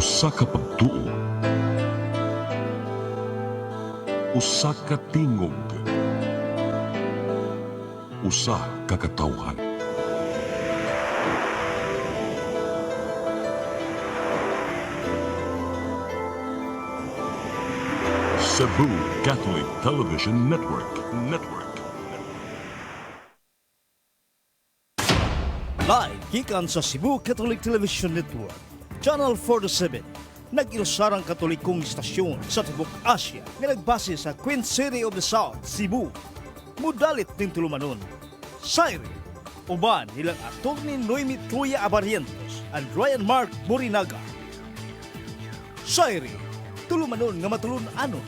Usa ka pagtuo, usa ka tingog, usa ka katawhan. Cebu Catholic Television Network. Live gikan sa Cebu Catholic Television Network, Channel 47, nag-ilusarang katolikong istasyon sa Tibok Asia nga nagbase sa Queen City of the South, Cebu. Mudalit ning tulumanon, SAYRI, uban nilang Atty. Noemi Truya-Abarientos and Ryan Mark Borinaga. SAYRI, tulumanon nga matulun-anon,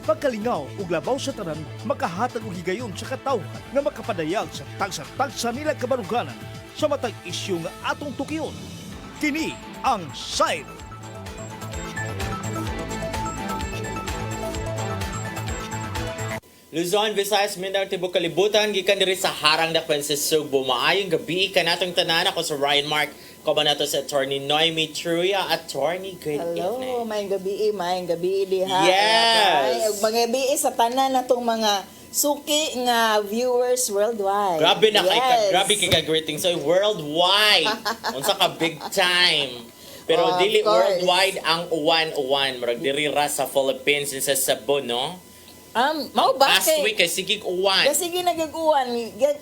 pagkalingaw ug labaw sa tanan, makahatag og higayon sa katawhan nga makapadayag sa tagsa-tagsa nila kabaruganan sa matag isyu nga atong tukiyon. Kini ang SAYRI. Luzon, Visayas, Mindanao, Tibok, Kalibutan, gikan diri sa harang dakpan sa Subo. Maayong gabi kanatong tanan. Ako sa Ryan Mark, ko nato sa Atty. Noemi Truya. Attorney, good Hello, evening. maayong gabi diha. Yes! Ug mga gabi sa tanan natong mga suki nga viewers worldwide. Grabe na yes. grabe kay ka-greeting. So, worldwide. Unsa ka big time. Pero Of dili course. worldwide ang uwan-uwan. Marag diri ra sa Philippines sa Cebu, no? Mao ba Last week kay sigig uwan. Kasi ginagaguan,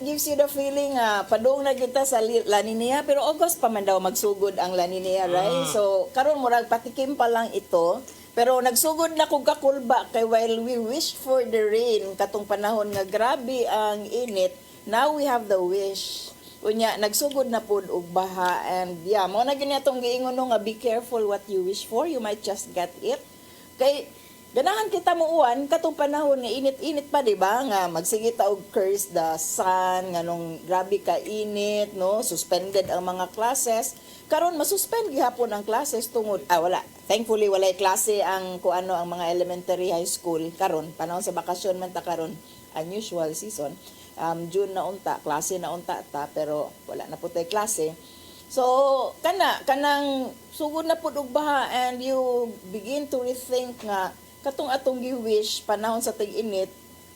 gives you the feeling padung na kita sa La Nina, pero August pa man daw magsugod ang La Nina, right? So karon murag patikim pa lang ito. Pero nagsugod na kog kakulba kay while we wish for the rain katong panahon nga grabe ang init, now we have the wish. Unya nagsugod na pud og baha, and yeah, mo na gani atong giingon no nga be careful what you wish for, you might just get it. Kay ganahan kita muuwan katong panahon nga init-init pa, di ba? Nga magsige ta og curse the sun, nga nung grabe ka init, no? Suspended ang mga classes. Karon masuspend gihapon ang classes tungod wala. Thankfully walay klase ang kuano ang mga elementary high school karon. Panahon sa bakasyon man ta karon, unusual season. June na unta, klase na unta ta, pero wala na putay klase. So, kanang sugod na pud og baha, and you begin to rethink nga katong atong gi-wish panahon sa tag-init,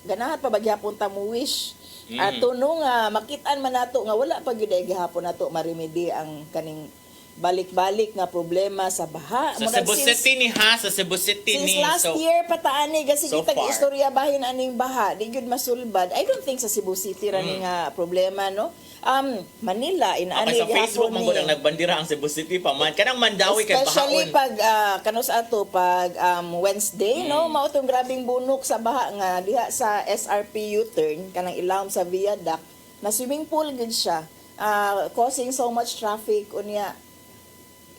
ganahan pa ba gihapon ta mo wish? Ato no nga makitaan man nato nga wala pa gyud gihapon nato marimedi ang kaning balik-balik nga problema sa baha. Sa Cebu City ni ha, sa Cebu City Since ni. last year pataani kasi so kitag far. istorya bahin aning baha, di gyud masulbad. I don't think sa Cebu City ra ni nga problema, no. Manila Okay, sa Facebook man gud ang nagbandira ang Cebu City pa man. Kanang Mandawi kay especially bahaon. pag kanos ato pag Wednesday, no, mao tong grabing bunok sa baha nga diha sa SRP U-turn kanang ilawom sa viaduct na swimming pool gid siya, causing so much traffic unya.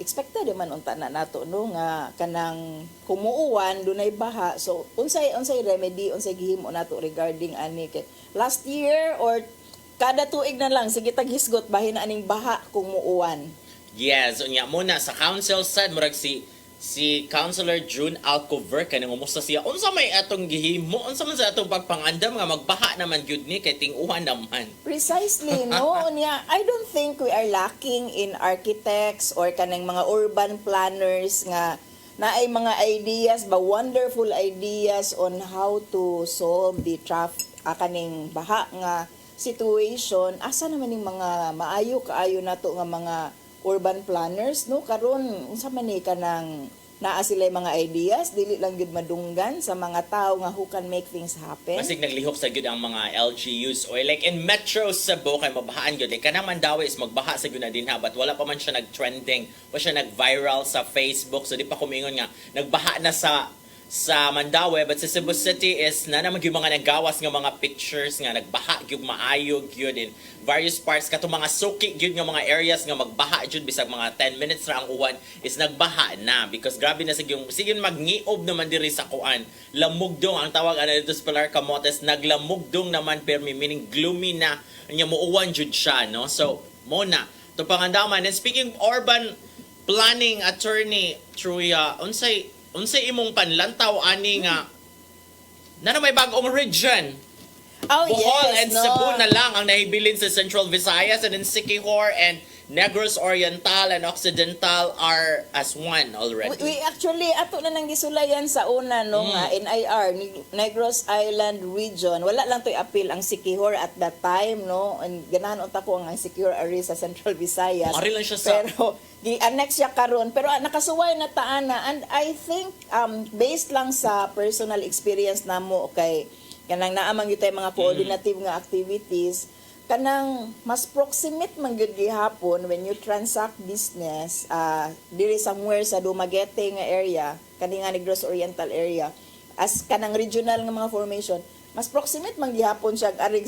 Expected man unta na nato no nga kanang kumuuwan dunay baha, so unsay remedy, unsay gihimo nato regarding ani kay last year or kada tuig na lang sige taghisgot bahin aning baha kung muuwan. Yes, unya muna sa council side murag si Councilor June Alcover kanang umusta siya. Unsa may atong gihimo? Unsa man sa atong pagpangandam nga magbaha naman gyud ni kay ting-uwan naman. Precisely, no? Unya, I don't think we are lacking in architects or kanang mga urban planners nga naay mga ideas ba, wonderful ideas on how to solve the kaning baha nga situation. Asa naman yung mga maayo-kaayo nato nga mga urban planners, no? Karon unsa man ni kanang naa sila mga ideas, dili lang gyud madunggan sa mga tao nga who can make things happen. Masig naglihok sa gyud ang mga LGUs or like in Metro Cebu kay mabahaan gyud. Like, kanang Mandawi is magbaha sa gyud na din ha, but wala pa man siya nag-trending, wa siya nag-viral sa Facebook, so di pa kumingon nga nagbaha na sa Mandawi, but sa Cebu City is na naman yung mga nagawas nga mga pictures nga nagbaha gyud maayo gyud in various parts katong mga suki gyud nga mga areas nga magbaha gyud bisag mga 10 minutes ra ang uwan is nagbaha na because grabe na sige magniob naman diri sa kuan, lamugdong ang tawag ana dito sa Pilar Camotes, naglamugdong naman permi, meaning gloomy na nya muuwan jud siya, no? So mo na to pangandaman. And speaking urban planning, Attorney Truya, unsay imong panlantaw ani nga na may bagong region? Oh, Bohol yes, and no. Cebu na lang ang nahibilin sa Central Visayas and in Siquijor and Negros Oriental and Occidental are as one already. We actually ato na nang gisulayan sa una no nga NIR Negros Island Region. Wala lang to'y appeal ang Siquijor at that time no. And ganahan unta ko ang Siquijor ari sa Central Visayas. Ari lang siya sa Pero gi-annex siya karon pero nakasuway na taana and I think based lang sa personal experience namo kay kanang naamang gyud tay mga coordinative nga activities kanang mas proximate man gyud gihapon when you transact business diri somewhere sa Dumaguete nga area kani nga Negros Oriental area as kanang regional nga mga formation mas proximate man gihapon siya arig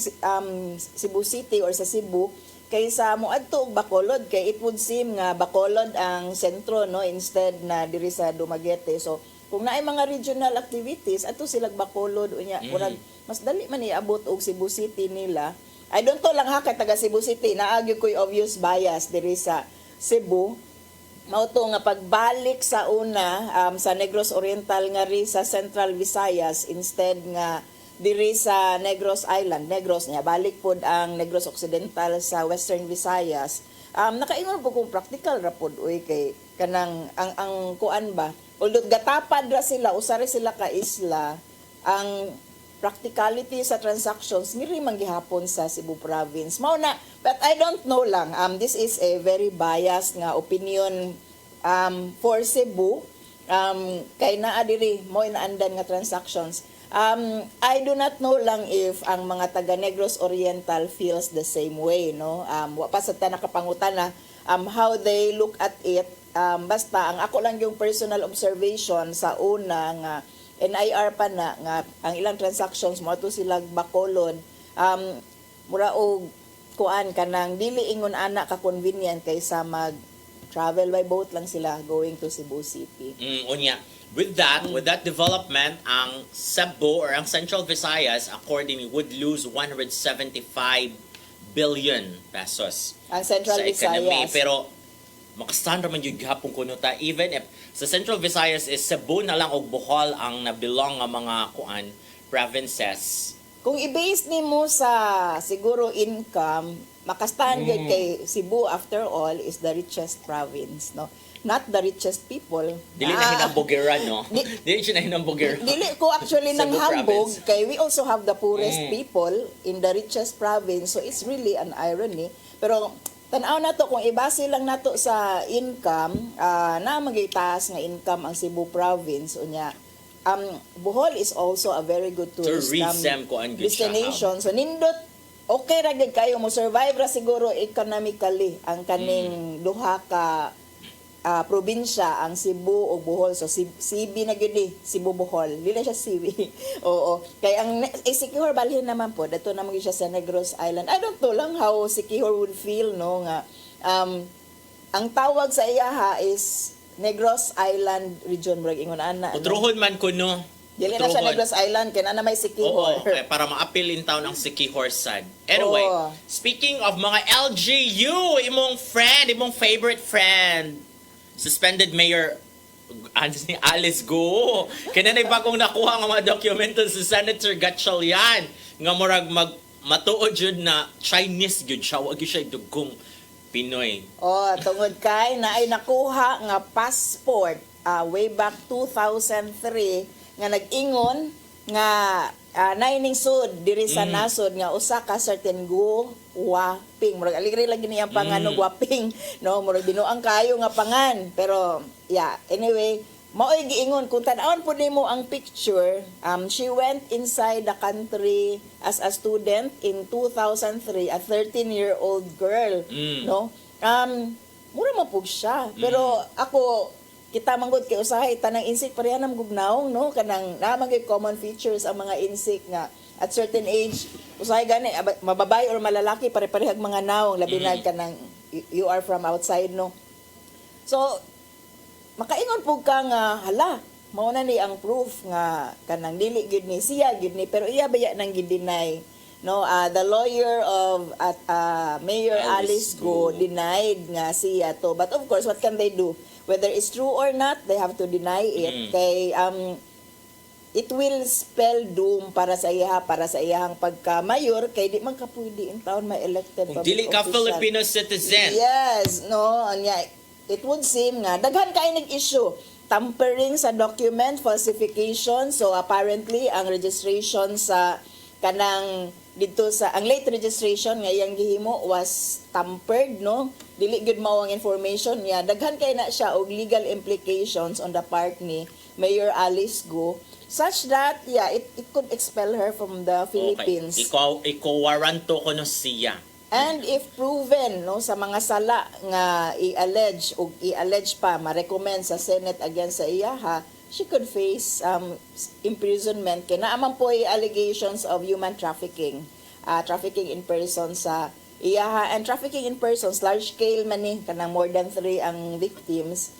Cebu City or sa Cebu kaysa moadto og Bacolod kay it would seem nga Bacolod ang sentro no instead na diri sa Dumaguete. So kung naay mga regional activities ato sila Bacolod unya murag mas dali man iabot og Cebu City nila. I don't know lang ha kay taga Cebu City naagyo ko'y obvious bias diri sa Cebu. Mao to nga pagbalik sa una sa Negros Oriental nga ri sa Central Visayas instead nga diri sa Negros Island, Negros niya balik pod ang Negros Occidental sa Western Visayas. Nakaingon po kung practical ra pod uy kay kanang ang kuan ba although gatapad ra sila usare sila ka isla ang practicality sa transactions ngiri man gihapon sa Cebu province mao na but I don't know lang this is a very biased nga opinion for Cebu kay naa diri mo inaandan nga transactions. I do not know lang if ang mga taga Negros Oriental feels the same way no wa pa sa nakapangutana how they look at it basta ang ako lang yung personal observation sa una nga NIR pa na nga ang ilang transactions mo to sila Bacolod mura og kuan kanang dili ingon ana ka convenient kaysa mag travel by boat lang sila going to Cebu City. Unya. With that development, ang Cebu or ang Central Visayas accordingly would lose 175 billion pesos Ang Central sa economy. Visayas. Pero makastand man yung gihapon kuno ta even if sa Central Visayas is Cebu na lang og Bohol ang nabilong nga mga kuan provinces. Kung i-base nimo sa siguro income, makastand gyud kay Cebu after all is the richest province, no? Not the richest people. Dili na hinambogeran, no? Dili siya na hinambogeran. Dili ko actually nang Cebu hambog province. kay we also have the poorest people in the richest province, so it's really an irony. Pero tan-aw na to kung ibase lang nato sa income, na magitaas nga income ang Cebu province unya. Bohol is also a very good tourist Tourism ko ang good siya, destination. So nindot okay ra gid kayo mo survive ra siguro economically ang kaning duha ka probinsya ang Cebu ug Bohol. So CB na gyud ni Cebu Bohol. Dili na siya CB. Oo. Kay ang Siquijor balhin naman po dato na siya sa Negros Island. I don't know lang how Siquijor would feel no nga ang tawag sa iyaha is Negros Island region murag ingon ana. Utruhon man kuno. Dili na siya Negros Island kay na may Siquijor. Oo, para ma-appeal in town ang Siquijor sad. Anyway, Oo. speaking of mga LGU, imong friend, imong favorite friend, suspended mayor ni Alice Go. Kinanay bagong nakuha nga mga dokumento sa Senator Gatchalian nga murag matuod jud na Chinese gyud siya, wag gyud siya dugong Pinoy. Tungod kay na ay nakuha nga passport way back 2003 nga nag-ingon nga naining sud diri sa nasod nga usa ka certain guwaping murag aligri lagi niya panganog guwaping no murag binuang kayo nga pangan pero yeah anyway maoy giingon kung tan-awon pud nimo ang picture she went inside the country as a student in 2003 a 13-year-old girl no mura man pug siya pero ako kita manggod kay usahay tanang insect pareha nam gugnaong no kanang namang common features ang mga insect nga at certain age usahay gani mababay or malalaki pare-parehag mga naong labi na kanang you are from outside no so makaingon pug ka nga hala mao na ni ang proof nga kanang dili gyud ni siya gyud ni pero iya baya nang gideny no the lawyer of Mayor Alice Go denied nga siya to but of course what can they do whether it's true or not they have to deny it kay it will spell doom para sa iyang pagka-mayor kay di man ka pwede in town ma-elected Kung public dili ka official. Filipino citizen. Yes, no, anya it would seem nga daghan kay nag-issue tampering sa document, falsification. So apparently ang registration sa kanang dito sa ang late registration nga iyang gihimo was tampered, no, dili gyud mao ang information niya. Daghan kay na siya og legal implications on the part ni Mayor Alice Go, such that it could expel her from the Philippines. Okay. Iko-waranto ko no siya. And if proven, no, sa mga sala nga i-allege pa, ma-recommend sa Senate against sa iyaha, she could face imprisonment. Kaya naaman po allegations of human trafficking, trafficking in person sa iyaha, and trafficking in persons, large scale man ni, kanang more than 3 ang victims,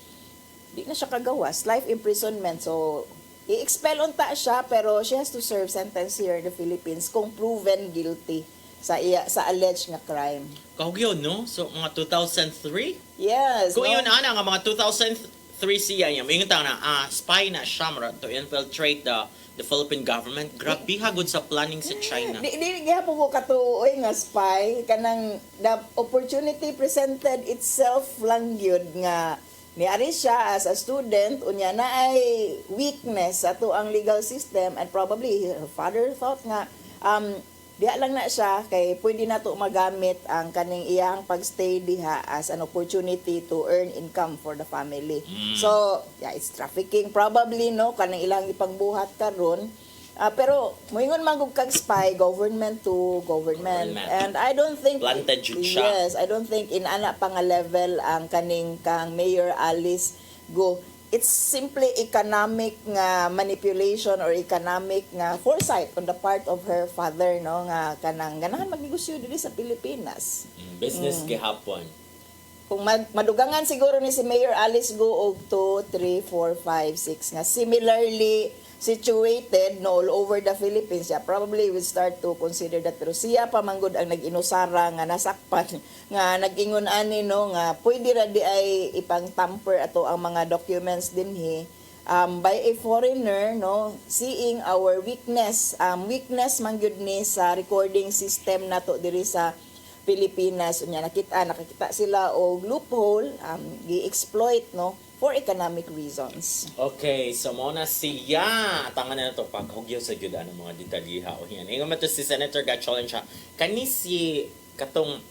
di na siya kagawas, life imprisonment. So, i-expel unta siya, pero she has to serve sentence here in the Philippines kung proven guilty sa alleged nga crime. Kahugyo, no? So, mga 2003? Yes. Kung no? yun, nga mga 2003 siya niya, may na, spy na siya to infiltrate the Philippine government. Grabe hagod sa planning sa China. Di gihapon ko katuoy nga spy, kanang the opportunity presented itself lang gyud nga niari siya as a student, unya na ay weakness sa ang legal system, and probably her father thought nga diha lang na siya kay pwede na to magamit ang kaning iyang pagstay diha as an opportunity to earn income for the family. So, it's trafficking probably, no, kanang ilang ipangbuhat karon. Pero moingon man gug kag spy, government to government. And I don't think planted jud siya. Yes, I don't think in ana pa nga level ang kaning kang Mayor Alice Go. It's simply economic nga manipulation or economic nga foresight on the part of her father, no, nga kanang ganahan magnegosyo diri sa Pilipinas. Business gihapon. Kung madugangan siguro ni si Mayor Alice Go og 2, 3, 4, 5, 6 nga similarly situated, no, all over the Philippines, probably will start to consider that. Pero siya pa manggod ang nag-inusara nga nasakpan nga nag-ingon ani, no, nga pwede ra di ay ipang tamper ato ang mga documents dinhi by a foreigner, no, seeing our weakness man gyud ni sa recording system nato diri sa Pilipinas. Unya nakakita sila og loophole, gi-exploit, no, for economic reasons. Okay, so muna siya. Tangan na ito, paghugyo sa gyud ang mga detalyiha o yan. Ingon man to si Senator Gatchalian siya. Kani si katong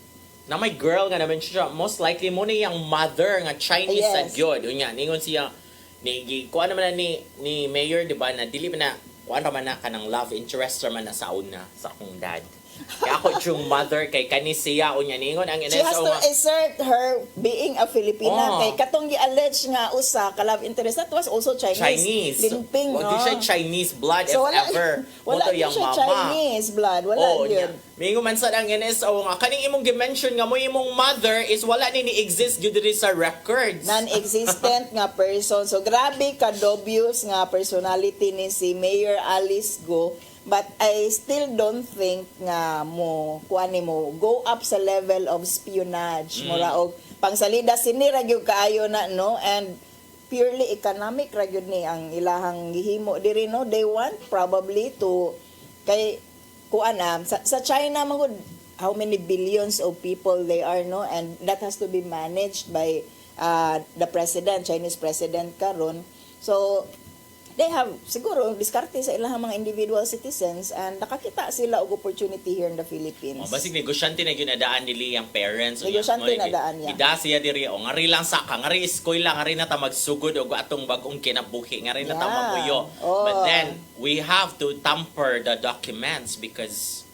na may girl nga naman siya, most likely mo na yung mother nga Chinese sa gyud. Unya, ingon siya ni kuan naman na ni Mayor, di ba, na dili man na kuan naman na kanang love interest man na sa una sa akong dad. Kaya ako yung mother kay kani siya unya ningon ang She has to assert her being a Filipina. Kay katong gi-allege nga usa ka love interest, that was also Chinese. Linping, no? Wag siya Chinese blood so, if ever. Wala din siya Chinese blood. Wala yun. Mingo man sad ang NSO nga kaning imong gi-mention nga mo imong mother is wala ni exist gyud diri sa records. Non-existent nga person. So grabe ka dubious nga personality ni si Mayor Alice Go. But I still don't think nga mo go up sa level of espionage. Mura og pangsalida sinira gyud kaayo na, no, and purely economic ra gyud ni ang ilahang gihimo diri, no. They want probably to kay sa China magud how many billions of people they are, no, and that has to be managed by the president, Chinese president karon. So they have siguro diskarte sa ilang mga individual citizens, and nakakita sila og opportunity here in the Philippines. Basig negosyante na ginadaan nili ang parents. Negosyante na daan niya. Ida siya diri o ngari lang saka, ngari eskwela, ngari na ta magsugod og atong bagong kinabuhi, ngari na ta mamuyo. But then we have to tamper the documents because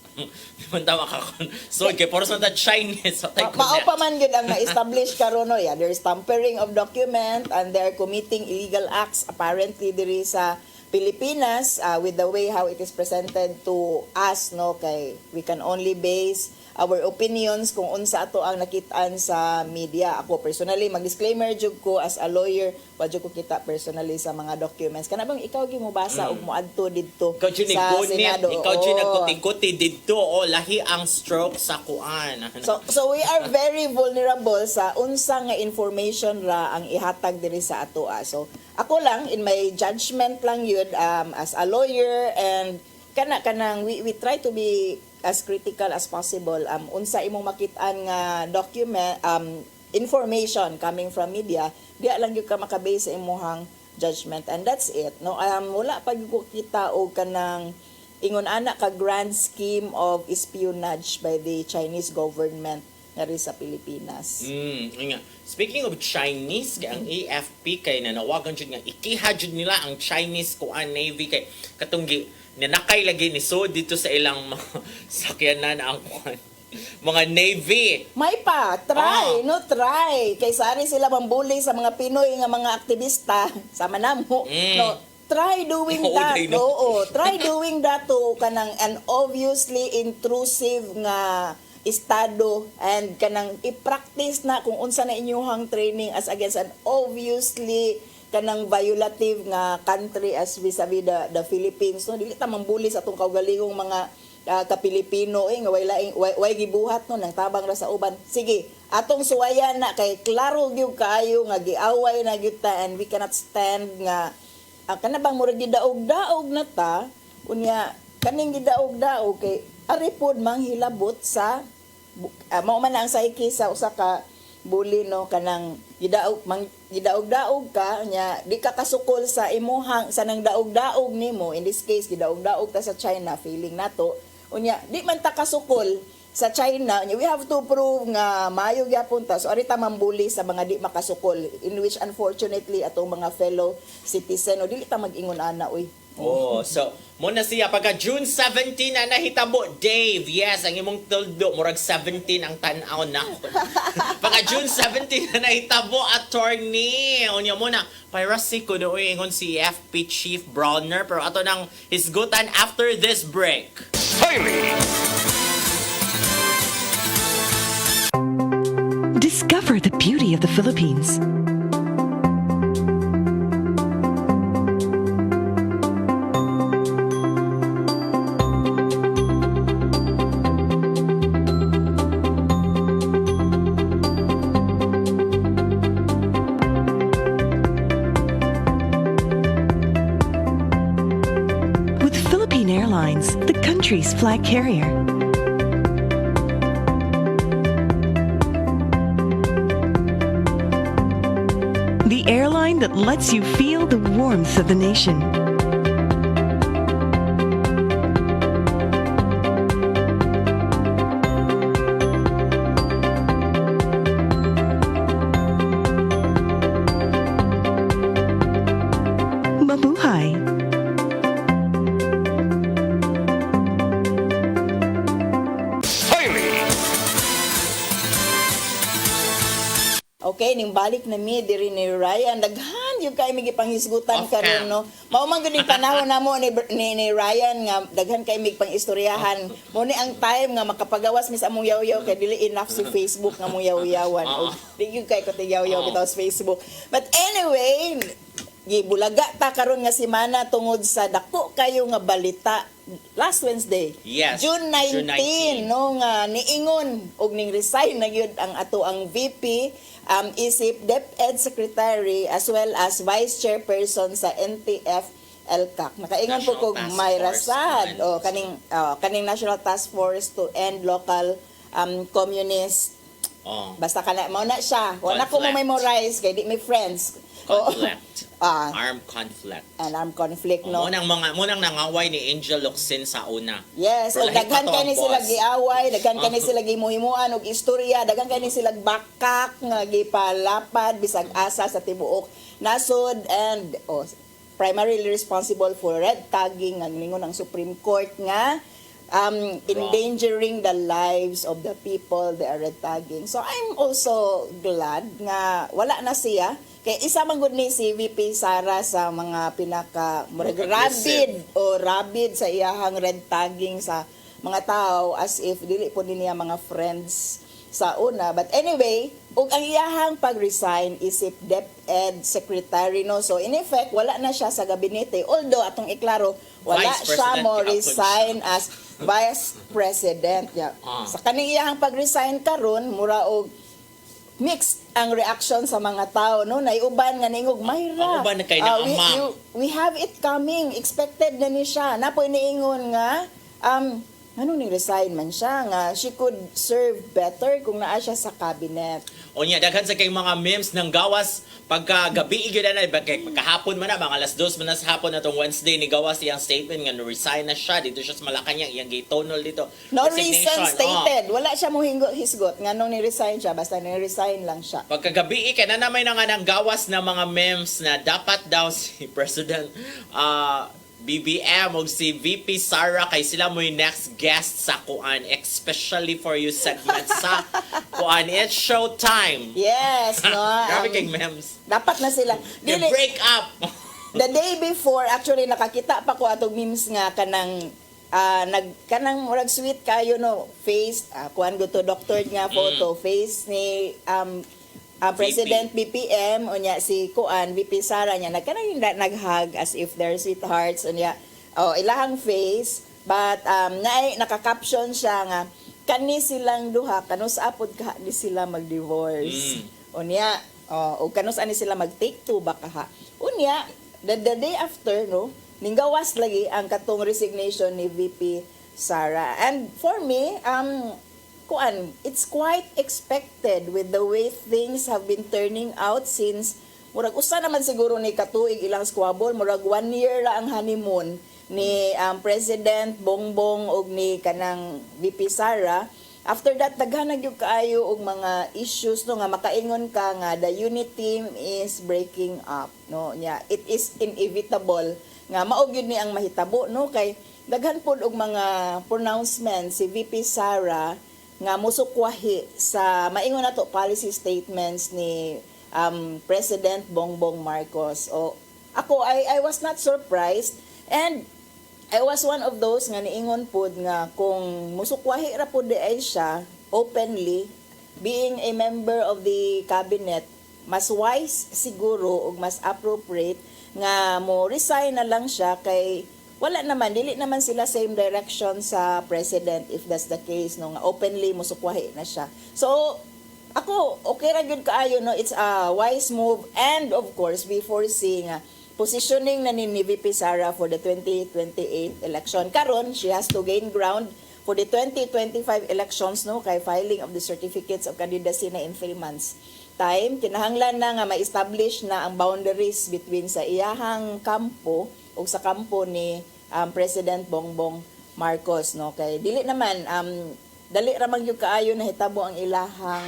naman tama ka so kay for sa Chinese so mao pa man gyud ang na-establish karon, no. There's tampering of document and they're committing illegal acts apparently diri sa Pilipinas with the way how it is presented to us, no, kay we can only base our opinions kung unsa ato ang nakitaan sa media. Ako personally, mag-disclaimer jud ko as a lawyer, wa jud ko kita personally sa mga documents. Kana bang ikaw gyud mo basa ug moadto didto Ikaw dyan sa nagkunit, Senado? ikaw dyan Oo. nagkuti-kuti dito, lahi ang stroke sa kuan. So we are very vulnerable sa unsa nga information ra ang ihatag diri sa ato. So ako lang in my judgment lang yun as a lawyer, and kanang we try to be as critical as possible. Unsa imong makitaan nga document information coming from media, di lang gyud ka makabase sa imong judgment, and that's it. No, wala pa gyud ko kita og kanang ingon ana ka grand scheme of espionage by the Chinese government ngari sa Pilipinas. Nga. Speaking of Chinese, ang AFP kay nanawagan jud nga ikiha jud nila ang Chinese kuan Navy kay katong nanakay lagi ni so dito sa ilang mga sakyanan ang kuan mga Navy. May pa, try, try. Kay sari sila mambuli sa mga Pinoy nga mga aktivista, sama namo. No, try doing Oo, that. they know. Oo, try doing that to kanang an obviously intrusive nga estado, and kanang i-practice na kung unsa na inyong training as against an obviously kanang violative nga country as vis-a-vis the Philippines. No, dili ta mambuli sa atong kaugalingong mga ka-Pilipino nga way gibuhat no nang tabang ra sa uban. Sige, atong suwayan na kay klaro gyud kaayo nga giaway na gyud ta, and we cannot stand nga kana bang murag gidaog-daog na ta unya kaning gidaog-daog kay ari pod manghilabot sa mao man ang psyche sa usa ka bully no, kanang gidaog-daog ka nya di ka kasukol sa imuhang sa nang daog-daog nimo. In this case gidaog-daog ta sa China, feeling nato unya di man ta kasukol sa China unya we have to prove nga maayo gyapon ta, so ari ta mambuli sa mga di makasukol, in which unfortunately atong mga fellow citizen o dili ta mag-ingon ana oy. So muna siya pagka June 17 na nahitabo, Dave. Yes, ang imong tuldo murag 17 ang tan-aw na. Pagka June 17 na nahitabo, attorney. Unya muna piracy ko no ingon si FP Chief Browner, pero ato nang hisgutan after this break. SAYRI! Discover the beauty of the Philippines. With Philippine Airlines, the country's flag carrier. The airline that lets you feel the warmth of the nation. Mabuhay! SAYRI! Okay, ning balik na mi diri ni Ryan, daghan yung kay mig panghisgutan Off karon cam. no. Mao man gud panahon namo ni Ryan nga daghan kay mig pangistoryahan. Mo ni ang time nga makapagawas mi sa among yaw-yaw kay dili enough si Facebook nga mong yaw-yawan. O di gyud kay ko ti yaw-yaw bitaw sa Facebook. But anyway, gibulaga ta karon nga semana tungod sa dako kayo nga balita last Wednesday. Yes, June 19, no nga niingon og ning resign na gyud ang ato ang VP, isip DepEd Secretary as well as Vice Chairperson sa NTF LCAC. Nakaingon po kog National Task Myra Force Sad on- o kaning National Task Force to End Local Communist. Basta kana mao na siya. Wala ko mo Conflict. memorize kay di may friends. Conflict. Ah. Armed conflict. And armed conflict, no? Munang nangaway ni Angel Locsin sa una. Yes, Pero o lahi daghan pa to kay ang ni sila boss. giaway, daghan kay ni sila gimuhimuan og istorya, daghan kay ni sila bakak nga gipalapad bisag asa sa tibuok nasod, and primarily responsible for red tagging ang ningon ng Supreme Court nga endangering the lives of the people they are red tagging. So I'm also glad nga wala na siya. Kay isa man gud ni si VP Sara sa mga pinaka Aggressive. rabid sa iyahang red tagging sa mga tao as if dili po niya mga friends sa una. But anyway, ug ang iyahang pag-resign isip DepEd Secretary, no? So in effect, wala na siya sa gabinete. Although, atong iklaro, wala Vice siya President mo ka, resign as Vice President. Yeah. Sa kaning iyahang pag-resign karon mura og mixed ang reaction sa mga tao, no? Naiuban nga ningog, Mayra. Ang uban na kay na amang. We have it coming. Expected na ni siya. Napoy niingon nga, ano ni resign man siya nga she could serve better kung naa siya sa cabinet. O niya, daghan sa kay mga memes ng gawas pagkagabi gyud na pagkahapon man na mga alas 2 man na sa hapon atong Wednesday ni gawas iyang statement nga resign na siya dito siya sa Malacañang iyang gitonol dito. No reason Resignation. stated. Wala siya mo hisgot nga nung ni-resign siya basta ni-resign lang siya. Pagkagabi kay na naman nga ng gawas na mga memes na dapat daw si President BBM o si VP Sara kay sila mo yung next guest sa kuan, especially for you segment sa kuan. It's showtime. Yes, no. Grabe kay memes. Dapat na sila. They Dili, break up. the day before, actually, nakakita pa ko atong memes nga kanang kanang murag sweet kayo, no, face, kuan go to doctor nga photo, face ni President BPM unya si kuan VP Sara niya nagkanang naghug as if they're sweethearts unya ilahang face but nakaka-caption siya nga kani silang duha kanus apod ka ni sila mag-divorce unya o kanus ani sila mag-take two baka ha unya the day after, no, ninggawas lagi ang katong resignation ni VP Sara. And for me, it's quite expected with the way things have been turning out since murag usa naman siguro ni katuig ilang squabble, murag 1 year ra ang honeymoon ni President Bongbong og ni kanang VP Sara. After that, daghan na gyud kaayo og mga issues, no, nga makaingon ka nga the unit team is breaking up, no, nya it is inevitable nga mao gyud ni ang mahitabo, no, kay daghan pud og mga pronouncements si VP Sara nga musukwahi sa maingon nato policy statements ni President Bongbong Marcos. O ako I was not surprised and I was one of those nga niingon pud nga kung musukwahi ra pud ay siya openly being a member of the cabinet, mas wise siguro ug mas appropriate nga mo resign na lang siya kay wala naman, dili naman sila same direction sa president if that's the case, no, nga openly musukwahi na siya. So, ako, okay ra gyud kaayo, no, it's a wise move and of course, we foresee nga positioning na ni VP Sara for the 2028 election. Karon, she has to gain ground for the 2025 elections, no, kay filing of the certificates of candidacy na in 3 months time. Kinahanglan na nga ma-establish na ang boundaries between sa iyahang kampo o sa kampo ni President Bongbong Marcos, no, kay dili naman dali ra man gyud kaayo na hitabo ang ilahang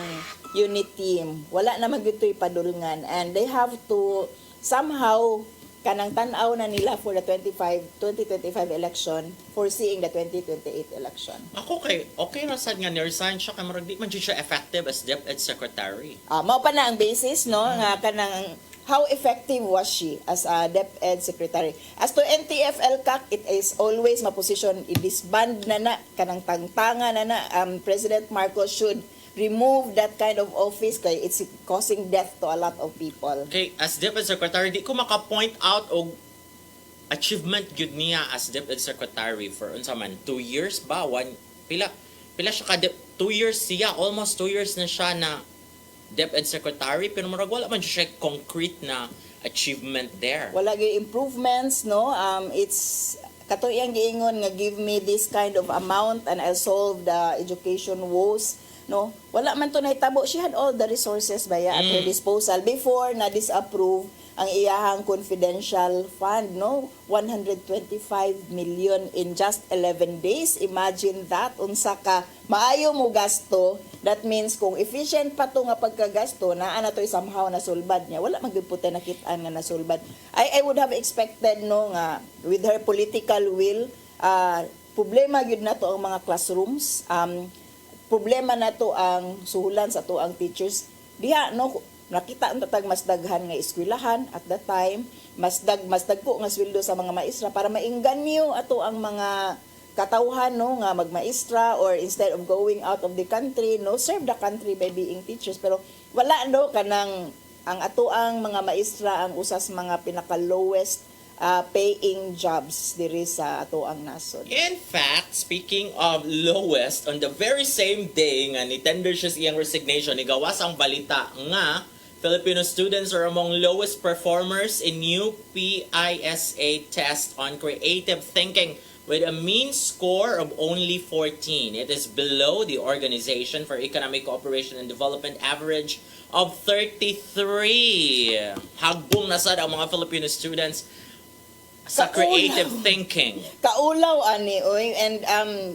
unit team, wala naman gyud toy padulngan and they have to somehow kanang tan-aw na nila for the 2025 election, foreseeing the 2028 election. Ako kay okay ra sad nga ni-resign siya kay murag di man jud siya effective as DepEd Secretary. Mao pa na ang basis, no, nga kanang how effective was she as a DepEd Secretary? As to NTF-ELCAC, it is always maposition i-disband na kanang tangtanga na President Marcos should remove that kind of office kay it's causing death to a lot of people. Okay, as DepEd Secretary, di ko maka-point out og achievement gyud niya as DepEd Secretary for unsa man 2 years ba? Pila siya ka 2 years siya, almost 2 years na siya na DepEd Secretary, pero murag wala man siya concrete na achievement there. Wala gyud improvements, no. It's kato iyang giingon nga give me this kind of amount and I'll solve the education woes, no. Wala man to nahitabo. She had all the resources at her disposal before na disapprove ang iyahang confidential fund, no, 125 million in just 11 days. Imagine that, unsa ka maayo mo gasto. That means kung efficient pa to nga pagkagasto, naa na to somehow nasulbad niya. Wala magpuputi nakitaan nga nasulbad. I would have expected, no, nga with her political will, problema gyud na to ang mga classrooms. Problema na to ang suhulan sa to ang teachers. Diha, no, nakita ang tatag mas daghan nga eskwelahan at that time, mas dagko nga sweldo sa mga maestra para mainganyo ato ang mga katawhan no nga magmaestra, or instead of going out of the country no serve the country by being teachers. Pero wala no kanang ang atoang mga maestra ang usas mga pinaka lowest paying jobs diri sa atoang nasod. In fact, speaking of lowest, on the very same day nga ni tender siya iyang resignation, igawas ang balita nga Filipino students are among lowest performers in new PISA test on creative thinking with a mean score of only 14. It is below the Organization for Economic Cooperation and Development average of 33. Hagbong na sad ang mga Filipino students sa creative thinking. Kaulaw ani oy, and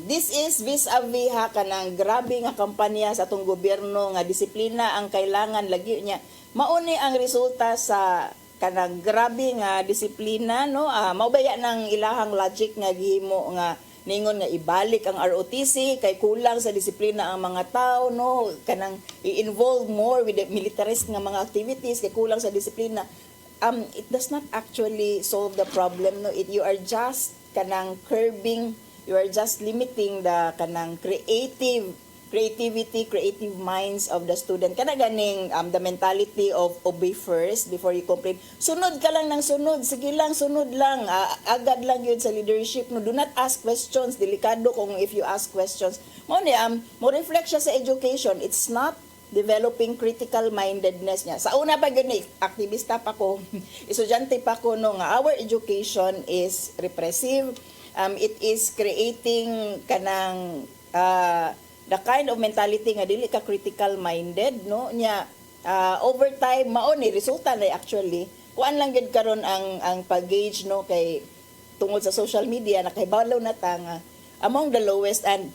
this is vis-a-vis ha kanang grabe nga kampanya sa atong gobyerno nga disiplina ang kailangan lagi niya. Mauni ang resulta sa kanang grabe nga disiplina no, maubaya ng ilahang logic nga gihimo nga ningon nga ibalik ang ROTC kay kulang sa disiplina ang mga tao no, kanang i-involve more with the militarist nga mga activities kay kulang sa disiplina. It does not actually solve the problem no, you are just kanang curbing, you are just limiting the kanang creativity, creative minds of the student. Kana ganing the mentality of obey first before you complain. Sunod ka lang ng sunod, sige lang, sunod lang. Agad lang yun sa leadership. No, do not ask questions. Delikado kung if you ask questions. Mo reflect siya sa education. It's not developing critical mindedness niya. Sa una pa yun, aktivista pa ko, estudyante pa ko, no, nga our education is repressive. It is creating kanang the kind of mentality nga dili ka critical minded no nya over time mao ni resulta na actually kuan lang gid karon ang pag-gauge no kay tungod sa social media nakahibalaw na ta nga among the lowest. And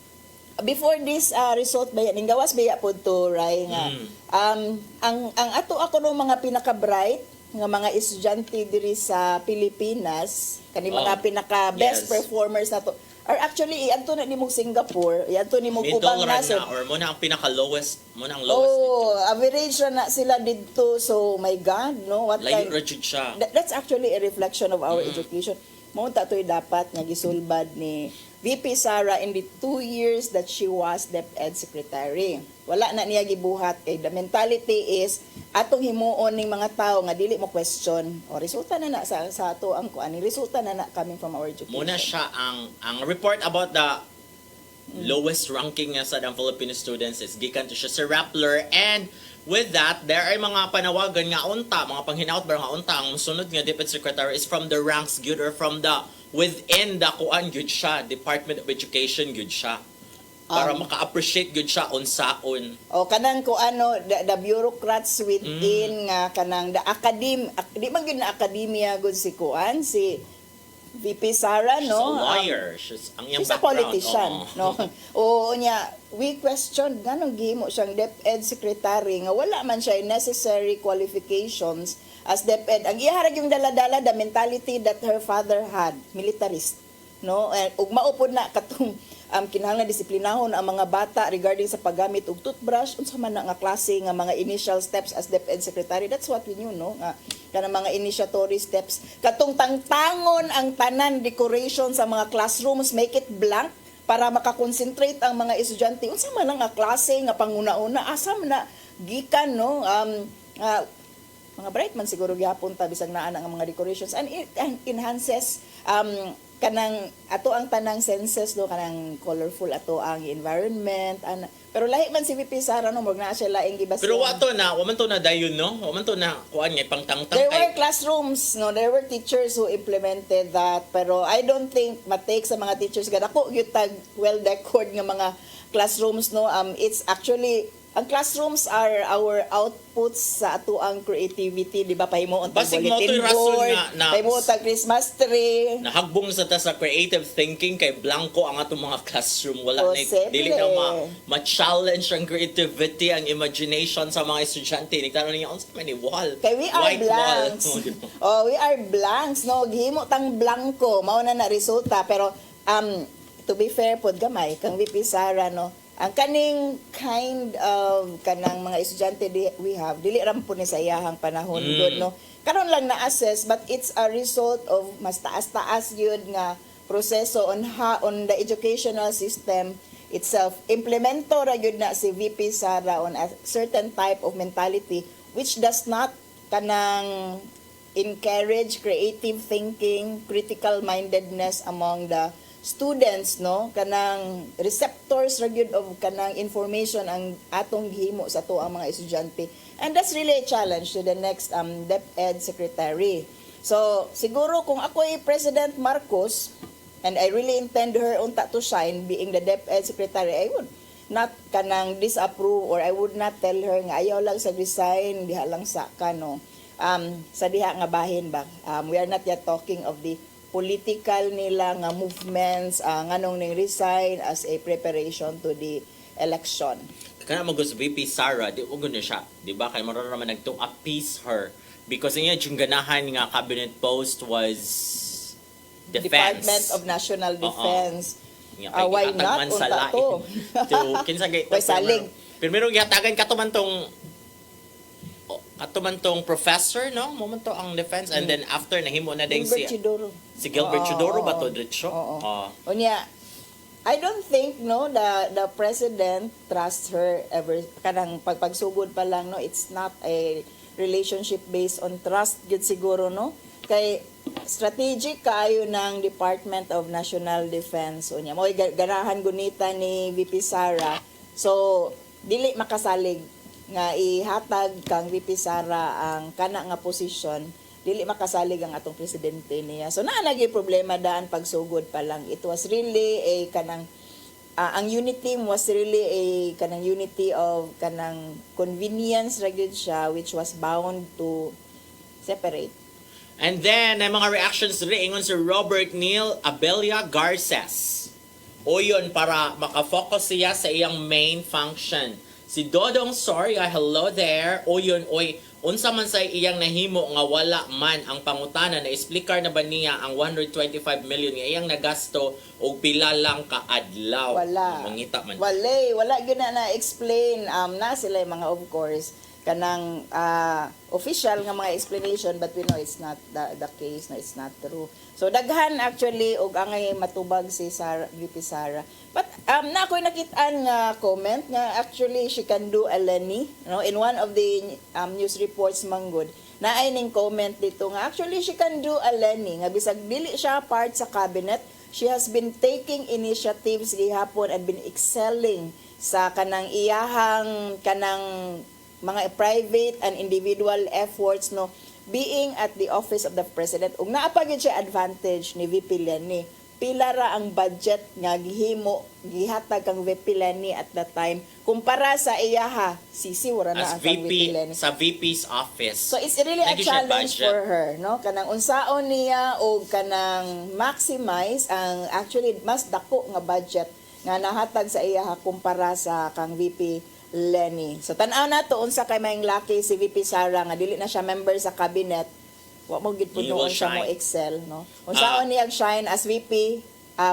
before this result ba ning gawas baya pod to Ray nga ang ato ako no mga pinaka bright nga mga estudyante diri sa Pilipinas kani mga pinaka best performers nato or actually iadto na nimong Singapore, iadto nimong ubang nasod or mo na ang pinaka lowest, mo na ang lowest dito. Average na sila dito. So my God, no, what layo kind? ra jud siya. That's actually a reflection of our education. Mo ta toy dapat nga gisulbad ni VP Sara in the 2 years that she was DepEd Secretary. Wala na niya gibuhat kay the mentality is atong himuon ning mga tao nga dili mo question o resulta na sa ato ang kuan resulta na coming from our education. Muna siya ang report about the lowest ranking nga sa Filipino students is gikan to siya sa Rappler, and with that there ay mga panawagan nga unta, mga panghinaut ba nga unta ang sunod nga DepEd Secretary is from the ranks gyud or from the within the kuan gyud siya, Department of Education gyud siya. Para maka-appreciate gyud siya unsaon. O kanang ko ano the bureaucrats within nga kanang the di man gyud na academia gud si kuan si VP Sara no. She's a lawyer. She's a politician no. O nya we question ganong gihimo siyang DepEd Secretary nga wala man siya necessary qualifications as DepEd. Ang iharag yung dala-dala the mentality that her father had, militarist no. And ug maupod na katong kinahanglan disiplinahon ang mga bata regarding sa paggamit og toothbrush unsa man na nga klase nga mga initial steps as DepEd Secretary. That's what we knew no nga kanang mga initiatory steps katong tangtangon ang tanan decoration sa mga classrooms, make it blank para makakonsentrate ang mga estudyante unsa man nga klase nga panguna-una asa man na gikan no mga bright man siguro gyapon ta bisag naa ang mga decorations, and it enhances kanang ato ang tanang senses do kanang colorful ato ang environment pero lahi man si VP Sara no na siya laing gibas. Pero wa man to na dayon no, wa man to na kuan nga pangtangtang there were classrooms no, there were teachers who implemented that, pero I don't think matake sa mga teachers gad ako gyud tag well decored nga mga classrooms no. It's actually ang classrooms are our outputs sa ato ang creativity, di ba? Pahimuon tag bulletin board, pahimuon tag Christmas tree. Nahagbong sa ta sa creative thinking kay blanco ang atong mga classroom. Wala na dili na ma-challenge ang creativity, ang imagination sa mga estudyante. Nagtanong niya unsa man ni wall. Kay we are white blanks. We are blanks no. Gihimo tang blanco mao na resulta, pero to be fair pod gamay kang VP Sara no. Ang kaning kind of kanang mga estudyante we have dili ram po ni sa iyahang panahon good no. Karon lang na-assess but it's a result of mas taas-taas yun nga proseso on the educational system itself. Implemento ra gyud na si VP Sara on a certain type of mentality which does not kanang encourage creative thinking, critical mindedness among the students, no, kanang receptors ra gyud of kanang information ang atong gihimo sa to ang mga estudyante, and that's really a challenge to the next DepEd secretary. So siguro kung ako ay President Marcos and I really intend her unta to shine being the DepEd secretary, I would not kanang disapprove or I would not tell her nga ayaw lang sa resign diha lang sa kano sa diha nga bahin ba. We are not yet talking of the political nila nga movements nganong ning resign as a preparation to the election. Kana mo gusto VP Sara, di ugo na siya, di ba? Kay maro naman nagto appease her because niya yung ganahan nga cabinet post was defense. Department of National Defense. Why not unta to? Kinsa gay Why salig? Primero gihatagan katumantong professor, no? Momento ang defense and then after nahimo na ding Gilbert Chidoro. si Gilbert Chidoro ba to diretso? Unya, I don't think no the president trusts her ever kanang pagsugod pa lang, no, it's not a relationship based on trust gyud siguro, no, kay strategic kaayo ng Department of National Defense unya mo garahan gunita ni VP Sara, so dili makasalig nga ihatag kang VP Sara ang kana nga posisyon, dili makasalig ang atong presidente niya. So naa lagi problema daan pagsugod pa lang. It was really a kanang ang unity was really a kanang unity of kanang convenience ra gyud siya which was bound to separate. And then ay mga reactions diri ingon si Robert Neil Abelia Garces. O yun para makafocus siya sa iyang main function. Si Dodong sorry, hello there. O yun, unsa man sa iyang nahimo nga wala man ang pangutana na explicar na ba niya ang 125 million nga iyang nagasto o pila lang ka adlaw. Wala. Mangita man. Wala gyud na explain na sila yung mga of course kanang official nga mga explanation, but we know it's not the case, no, it's not true. So daghan actually og angay matubag si VP Sara. But na ako'y nakit-an nga comment nga actually she can do a Lenny, no, in one of the news reports manggod. Naay ning comment dito nga actually she can do a Lenny nga bisag dili siya part sa cabinet, she has been taking initiatives gihapon and been excelling sa kanang iyahang kanang mga private and individual efforts, no, being at the office of the president. Ug naa pa gyud siya advantage ni VP Lenny. Pila ra ang budget nga gihatag kang VP Lenny at that time kumpara sa iyaha sisi wala na ang VP Lenny sa VP's office. So it's really a challenge for her, no, kanang unsaon niya og kanang maximize ang actually mas dako nga budget nga nahatag sa iyaha kumpara sa kang VP Lenny. So tan-aw na to unsa kay maing laki si VP Sara nga dili na siya member sa cabinet. Wa mo gid punuon siya mo excel, no. Unsaon niya shine as VP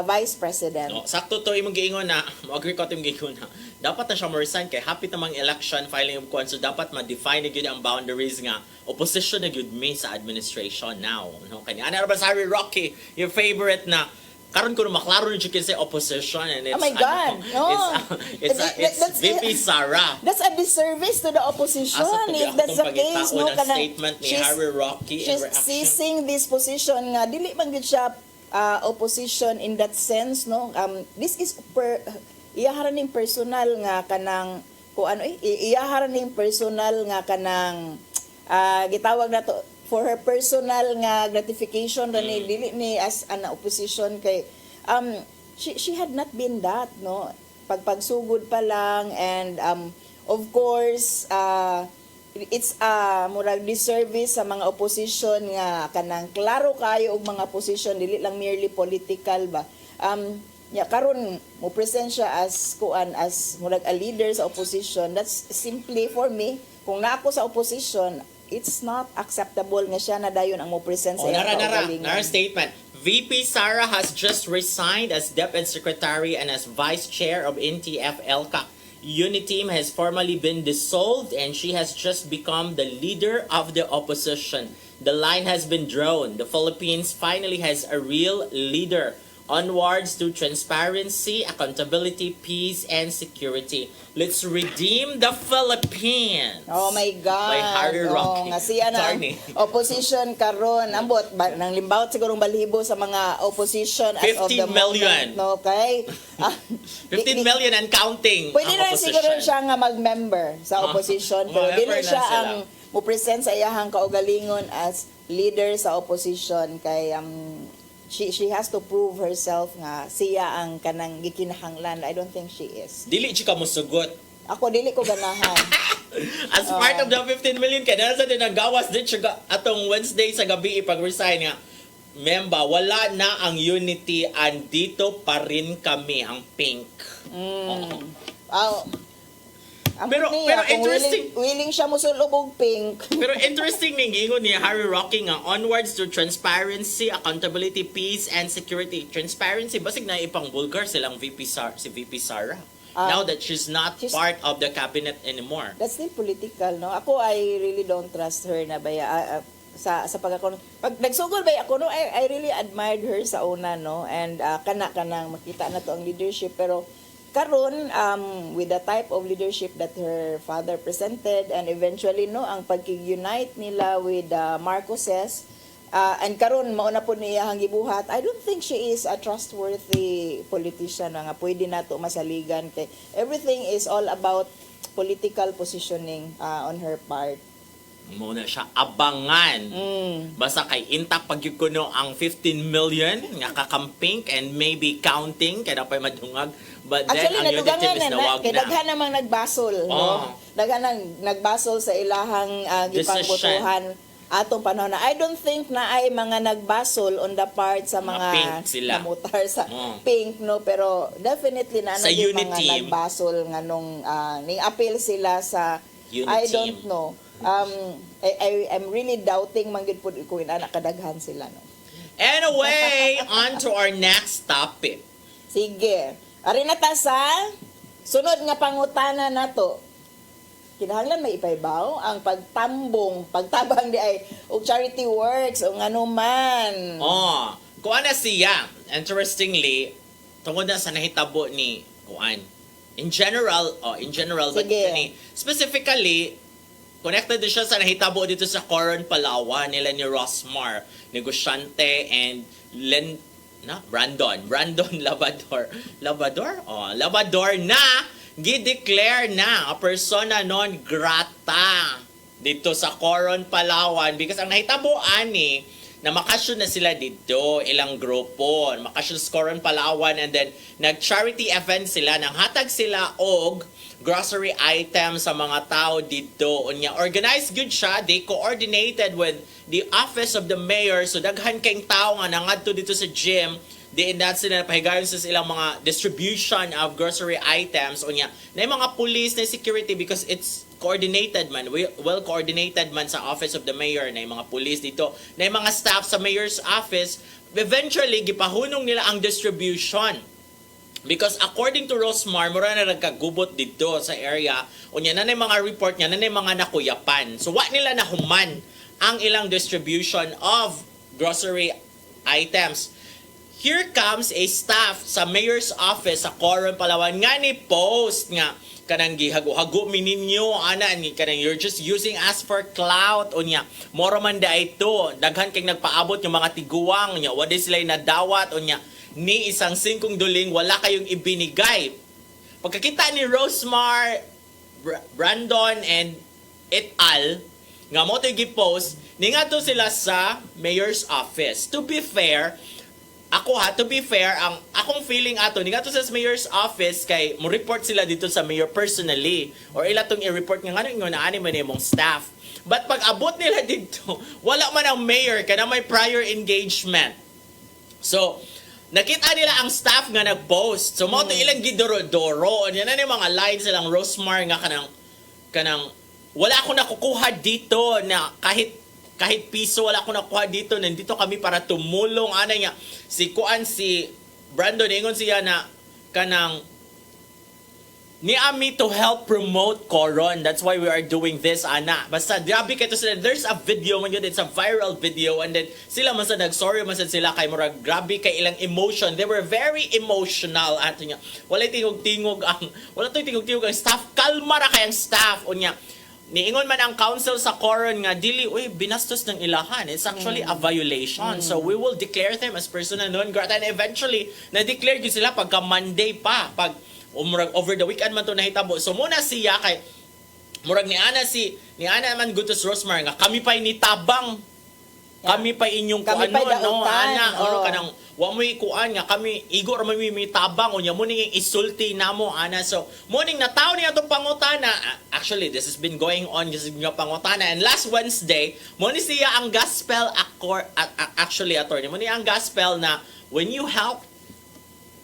Vice President. No, sakto to imong giingon na, mo-agree ko imong giingon na. Dapat na siya mo-resign kay happy namang election filing of kwan, so dapat ma-define na gyud ang boundaries nga opposition na gyud me sa administration now. No, kanya ana ba SAYRI Rocky, your favorite na karon ko maklaro ni chicken sa opposition and it's oh my God, no. It's VP Sara. That's a disservice to the opposition if that's the case, no, kana statement ni Harry Rocky in reaction. She's seizing this position nga dili man gyud siya opposition in that sense, no. This is iyaharan ning personal nga kanang iyaharan ning personal nga kanang gitawag na to for her personal nga gratification ra ni dili ni as an opposition kay she had not been that, no, pagsugod pa lang, and of course it's murag disservice sa mga opposition nga kanang klaro kayo og mga position dili lang merely political ba. Karon mo present siya as murag a leader sa opposition. That's simply for me, kung na ako sa opposition, it's not acceptable nga siya na dayon ang mo present sa nara statement. VP Sara has just resigned as DepEd Secretary and as Vice Chair of NTF-ELCA. Unit team has formally been dissolved and she has just become the leader of the opposition. The line has been drawn. The Philippines finally has a real leader. onwards to transparency, accountability, peace, and security. Let's redeem the Philippines. Oh my God. By Harry Roque. Nga siya na ang Attorney. opposition karon. Ambot, nang limbawat sigurong balibo sa mga opposition as of the 50 million. moment. No, okay? 15 million and counting Pwede ang na opposition. siguro siya nga mag-member sa opposition. Pero Whatever dili siya na sila. ang mo-present sa iyahang kaugalingon as leader sa opposition. Kay she has to prove herself nga siya ang kanang gikinahanglan. I don't think she is. Dili chika mo sugot. Ako dili ko ganahan. As part of the 15 million, kaya nasa din nagawas din siya atong Wednesday sa gabi ipag-resign nga. Memba, wala na ang unity, andito pa rin kami, ang pink. Pero interesting. Willing siya musulog og pink. Pero interesting ning ingon ni Harry Roque nga onwards to transparency, accountability, peace, and security. Transparency, basig na ipang vulgar silang si VP Sara. Now that she's not part of the cabinet anymore. That's still political, no? Ako, I really don't trust her na baya sa pagkakon. Pag nagsugol ba ako, no? I really admired her sa una, no? And kanang makita na to ang leadership. Pero karon with the type of leadership that her father presented and eventually no ang pagki-unite nila with Marcoses and karon mauna po niya ang gibuhat. I don't think she is a trustworthy politician nga pwede nato masaligan kay everything is all about political positioning on her part. Muna siya abangan. Basta kay intak pagyukuno ang 15 million nga kakamping and maybe counting kaya pa madungag. But then actually, ang unity is nawag kay na. daghan namang nagbasol, no? Daghan nang nagbasol sa ilahang gipangbotohan atong panahon na. I don't think na ay mga nagbasol on the part sa mga pink sila. namutar sa pink, no? Pero definitely na Sa yung unit mga team. nagbasol nga nung ni-appeal sila sa Unit I team. don't know. I'm really doubting manggid pud kung anak kadaghan sila, no? Anyway, on to our next topic. Sige. Ari na ta sa sunod nga pangutana nato. Kinahanglan may ipaybaw ang pagtabang di ay og charity works o ngano man. Kuan na siya. Interestingly, tungod na sa nahitabo ni kuan. In general, but Sige. specifically, connected din siya sa nahitabo dito sa Coron, Palawan, nila ni Rosmar, negosyante, and Brandon Labador na gi-declare na a persona non grata dito sa Coron, Palawan because ang nahitabo ani na makasyon na sila dito, ilang grupo, makasyon sa Coron, Palawan, and then nag-charity event sila, nang hatag sila og grocery items sa mga tao dito. Unya, organized good siya, they coordinated with the office of the mayor, so daghan kayong tao nga nangadto dito sa gym, diin na sila pahigayon sa ilang mga distribution of grocery items. Unya, na yung mga police, na security, because it's coordinated man, well coordinated man sa office of the mayor, na yung mga police dito, na yung mga staff sa mayor's office, eventually, gipahunong nila ang distribution. Because according to Rosmar, mura na nagkagubot dito sa area, unya na yung mga report niya, na yung mga nakuyapan. So, what nila nahuman ang ilang distribution of grocery items. Here comes a staff sa mayor's office sa Coron, Palawan nga ni post nga kanang gihago-hago mininyo ana ni kanang you're just using us for clout unya moro man da ito daghan kay nagpaabot yung mga tiguang nya wala sila nadawat unya ni isang singkong duling wala kayong ibinigay. Pagkakita ni Rosmar, Brandon and et al nga mo to gi-post ni nga to sila sa mayor's office. To be fair, ang akong feeling ato, ni nga to sa mayor's office kay mo report sila dito sa mayor personally or ila tong i-report nga ngano ingon na ani man imong staff. But pag abot nila dito, wala man ang mayor kana may prior engagement. So, nakita nila ang staff nga nag-post. So, mo to ilang gidoro-doro. Yan na yung mga lines silang Rosmar nga kanang wala akong nakukuha dito na kahit piso wala akong nakuha dito. Nandito kami para tumulong. Ano nga, si Brandon, ingon siya na kanang ni Ami to help promote Coron. That's why we are doing this, ana. Basta grabe kayo sila. There's a video man yun. It's a viral video. And then sila man sa nag-sorry man sila kay murag grabe kay ilang emotion. They were very emotional. Ato niya. Wala tingog-tingog ang staff. Kalma ra kayang staff. O niya. Niingon man ang council sa Coron nga dili binastos ng ilahan. It's actually a violation. So we will declare them as persona non grata. And eventually na-declare yun sila pagka Monday pa. Pag over the weekend man to nahitabo. So muna siya kay murag ni Ana man Gutos Rosmar nga kami pa ni tabang. Kami pa inyong Kami kuan pa'y no dautan. ana Oo. kanang wa mo kuan nga kami igor mo mi tabang unya mo ning isulti namo ana. So mo ning nataw niya tong pangutana. Actually this has been going on this nga pangutana, and last Wednesday mo ni siya ang gospel actually attorney mo ni ang gospel na when you help,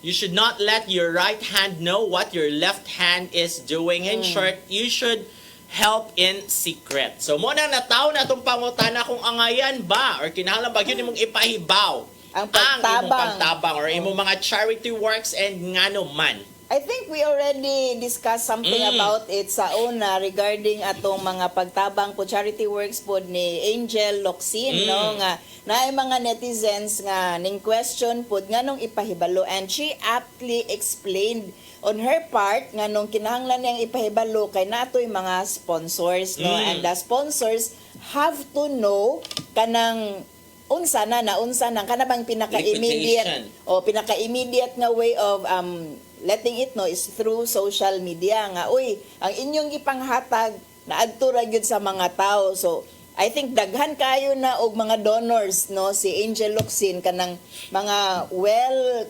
you should not let your right hand know what your left hand is doing. In short, you should help in secret. So, mo na nataw na itong pangutana kung angayan ba or kinahanglan ba yun imong ipahibaw Ang imong pagtabang. pagtabang or imong mga charity works and ngano man. I think we already discussed something about it sa una regarding atong mga pagtabang po charity works po ni Angel Locsin, no, nga naay mga netizens nga ning question po nganong ipahibalo, and she aptly explained on her part nganong kinahanglan niyang ipahibalo kay natoy mga sponsors, no, and the sponsors have to know kanang unsa na kanabang pinaka-immediate pinaka-immediate nga way of letting it know is through social media nga ang inyong ipanghatag na adto ra gyud sa mga tao. So I think daghan kayo na og mga donors, no, si Angel Locsin kanang mga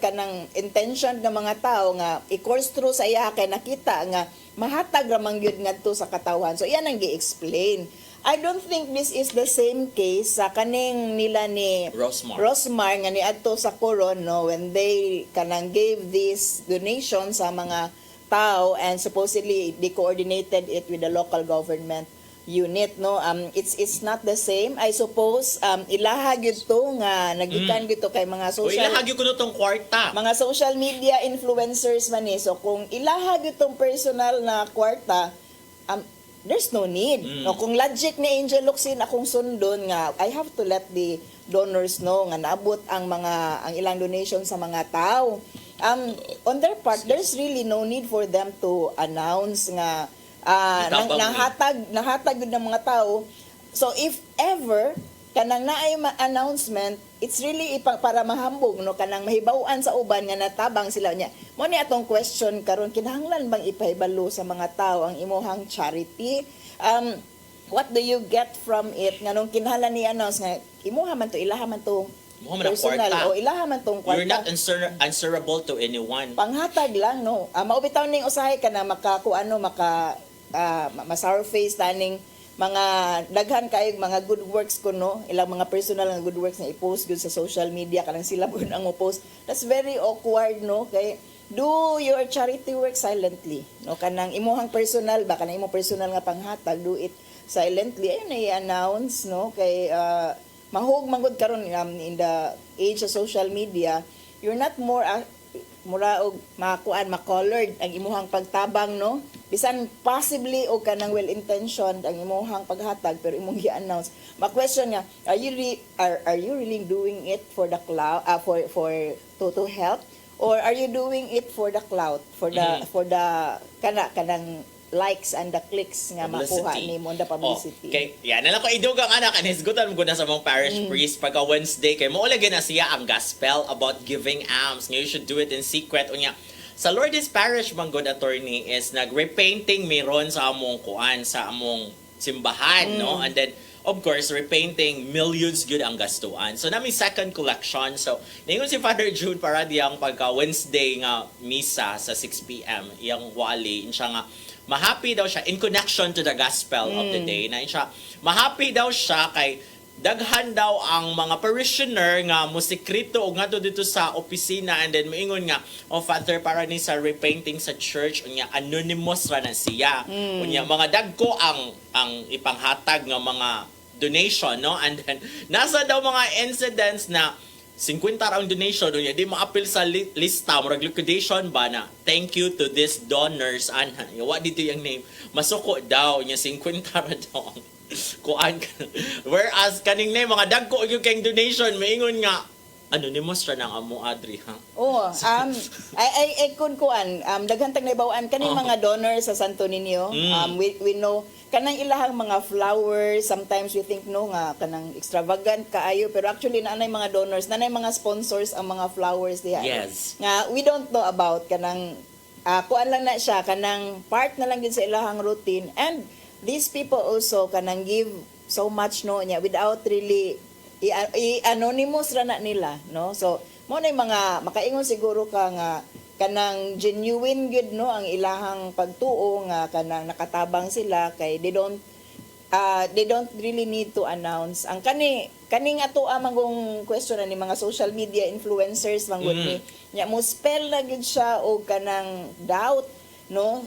kanang intention nga mga tao nga i-course through sa iya kay nakita nga mahatag ra man gyud ngadto sa katawan. So iyan ang gi-explain. I don't think this is the same case sa kaning nila ni Rosmar nga ni adto sa Coron, no, when they kanang gave this donation sa mga tao and supposedly they coordinated it with the local government unit, no. It's not the same. I suppose ilaha gyud to nga nagikan gyud to kay mga social ilaha gyud kuno tong kwarta. Mga social media influencers man ni. So kung ilaha gyud tong personal na kwarta, there's no need. No, kung logic ni Angel Locsin akong sundon nga I have to let the donors know nga naabot ang ilang donation sa mga tao. On their part, there's really no need for them to announce nga nahatag yun ng mga tao. So if ever kanang naay announcement, it's really para mahambog, no, kanang mahibaw-an sa uban nga natabang sila niya. Mo ni atong question karon, kinahanglan bang ipahibalo sa mga tao ang imuhang charity? What do you get from it? Nganong kinahanglan ni announce nga imuha man to, ilaha man to personal o ilaha man tong kwarta. You're not answerable to anyone. Panghatag lang, no. Maubitaw ning usahay ka na ma-surface taning mga daghan kay mga good works ko, no, ilang mga personal nga good works na i-post gud sa social media kanang sila pud ang mo-post. That's very awkward, no, kay do your charity work silently, no, kanang imuhang personal ba kanang imong personal nga panghatag, do it silently. Ayun na i-announce, no, kay mahug manggod karon in the age of social media, you're not more mura og ma-colored ang imuhang pagtabang, no, bisan possibly og kanang well-intentioned ang imuhang paghatag pero imong gi-announce. Ma-question nga, are you really doing it for the clout, to help, or are you doing it for the clout, for the kanang likes and the clicks nga makuha nimo the publicity. Okay, yan na lang ko idugang anak anisgutan mo na sa mga parish priest pagka Wednesday kay mo lagi na siya ang gospel about giving alms. You should do it in secret unya. Sa Lourdes Parish man good attorney is nag-repainting meron sa among kuan sa among simbahan, no, and then of course repainting millions good ang gastuan. So nami second collection. So ningon si Father Jude para diyang pagka Wednesday nga misa sa 6 PM iyang wali insya nga mahappy daw siya in connection to the gospel of the day. Na siya, mahappy daw siya kay daghan daw ang mga parishioner nga musikrito o nga dito sa opisina, and then moingon nga, Father, para ni sa repainting sa church, unya anonymous ra na siya. Unya mga dagko ang ipanghatag nga mga donation, no? And then nasa daw mga incidents na 50 raang donation unya di ma-appeal sa lista murag liquidation ba na thank you to this donors ana wa dito yung name masuko daw nya 50 ra daw kuan whereas kaning name mga dagko yung kayong donation maingon nga anonymous ra nang amo Adri ha. Oo, ay kun kuan, daghang tag naibawaan kaning mga donors sa Santo Niño. We know kanang ilahang mga flowers, sometimes we think no nga kanang extravagant kaayo pero actually naanay mga donors, naanay mga sponsors ang mga flowers diha. Yes. Nga we don't know about kanang kuan lang na siya kanang part na lang din sa ilahang routine and these people also kanang give so much no nya without really i-anonymous ra na nila no so mo na mga makaingon siguro ka nga kanang genuine good no ang ilahang pagtuo nga kanang nakatabang sila kay they don't really need to announce ang kaning ato amang question ni mga social media influencers manggod ni nya mo spell na gid siya og kanang doubt no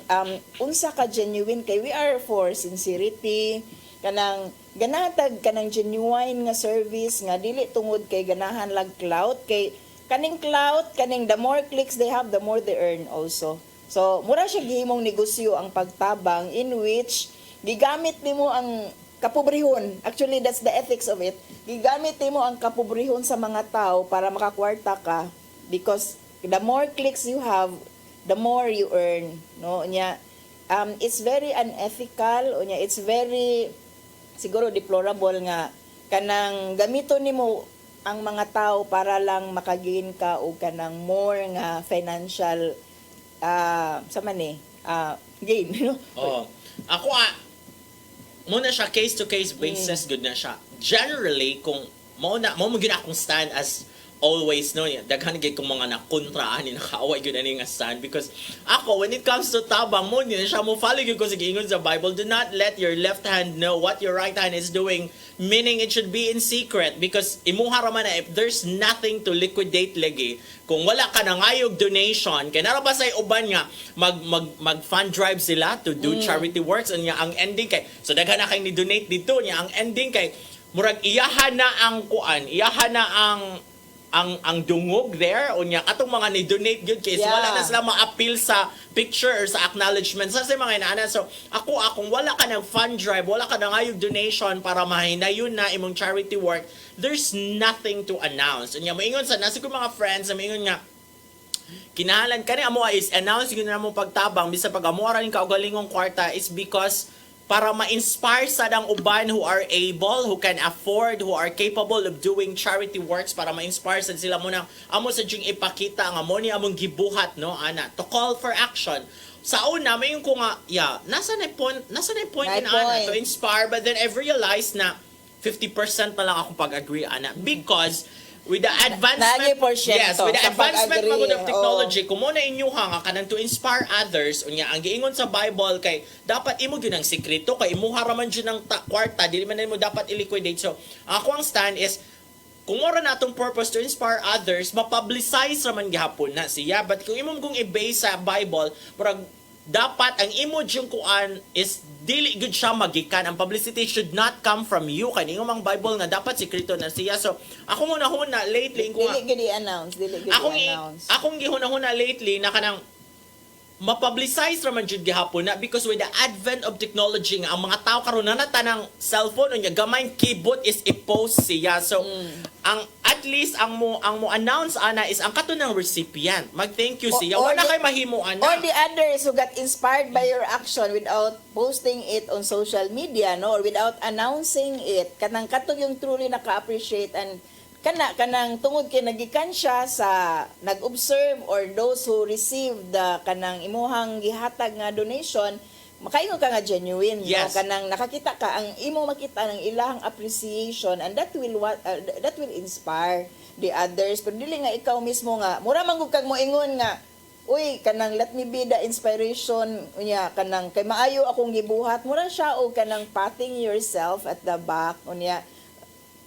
unsa ka genuine kay we are for sincerity kanang ganatag kanang genuine nga service nga dili tungod kay ganahan lag clout kay kaning clout kaning the more clicks they have the more they earn also so mura siya gihimong negosyo ang pagtabang in which gigamit nimo ang kapobrehon actually that's the ethics of it gigamit nimo ang kapobrehon sa mga tao para makakwarta ka because the more clicks you have the more you earn no nya it's very unethical nya it's very siguro deplorable nga kanang gamito nimo ang mga tao para lang makagain ka o kanang more nga financial gain no Ako muna siya case to case basis good na siya generally kung mo gyud akong stand as always no daghan gid kong mga nakontra ani nakaaway gyud ani nga stand because ako when it comes to tabang mo ni siya mo follow gyud ko sa giingon sa Bible do not let your left hand know what your right hand is doing meaning it should be in secret because imuha ra man na if there's nothing to liquidate lagi kung wala ka nang ayog donation kay nara ba say uban nga mag fund drive sila to do charity works unya ang ending kay so daghan na kay ni donate dito nya ang ending kay murag iyahan na ang kuan iyahan na ang dungog there unya atong mga ni donate gyud kay so wala na sila ma-appeal sa picture or sa acknowledgement sa mga inaana so akong wala ka ng fund drive wala ka nang ayog donation para mahinayon na imong charity work there's nothing to announce unya moingon sa nasi ko mga friends moingon nga kinahanglan kani amo is announce gyud na mo pagtabang bisa pag amo ra ning kaugalingong kwarta is because para ma-inspire sa dang uban who are able, who can afford, who are capable of doing charity works para ma-inspire sa sila mo nang amo sa jing ipakita nga mo ni among gibuhat no ana to call for action. Sa una mayon ko nga nasa na point in ana to inspire but then I've realized na 50% pa lang ako pag-agree ana because with the advancement with the advancement of technology kung mo na inyo nga kanang to inspire others unya ang giingon sa Bible kay dapat imo gyud ang sekreto kay imuha ra man gyud ng kwarta dili man mo dapat i-liquidate so ako ang stand is kung mora natong purpose to inspire others ma-publicize ra man gihapon na siya but kung imong kung i-base sa Bible murag dapat ang imo yung kuan is dili good siya magikan ang publicity should not come from you kay ingong Bible nga dapat sekreto na siya so ako muna lately dili gid i-announce akong gihuna lately na kanang ma-publicize raman jud gihapon na because with the advent of technology nga ang mga tao karon na tanang cellphone unya gamay keyboard is i-post siya so ang at least ang mo announce ana is ang katunang recipient mag-thank you siya wala kay mahimo ana or the others who got inspired by your action without posting it on social media no or without announcing it kanang katong yung truly naka-appreciate and kanang tungod kay nagikan siya sa nag-observe or those who received the kanang imuhang gihatag nga donation makaingon ka nga genuine no kanang nakakita ka ang imo makita ng ilahang appreciation and that will inspire the others pero dili nga ikaw mismo nga mura man gud kag moingon nga uy kanang let me be the inspiration unya kanang kay maayo akong gibuhat mura siya og kanang patting yourself at the back unya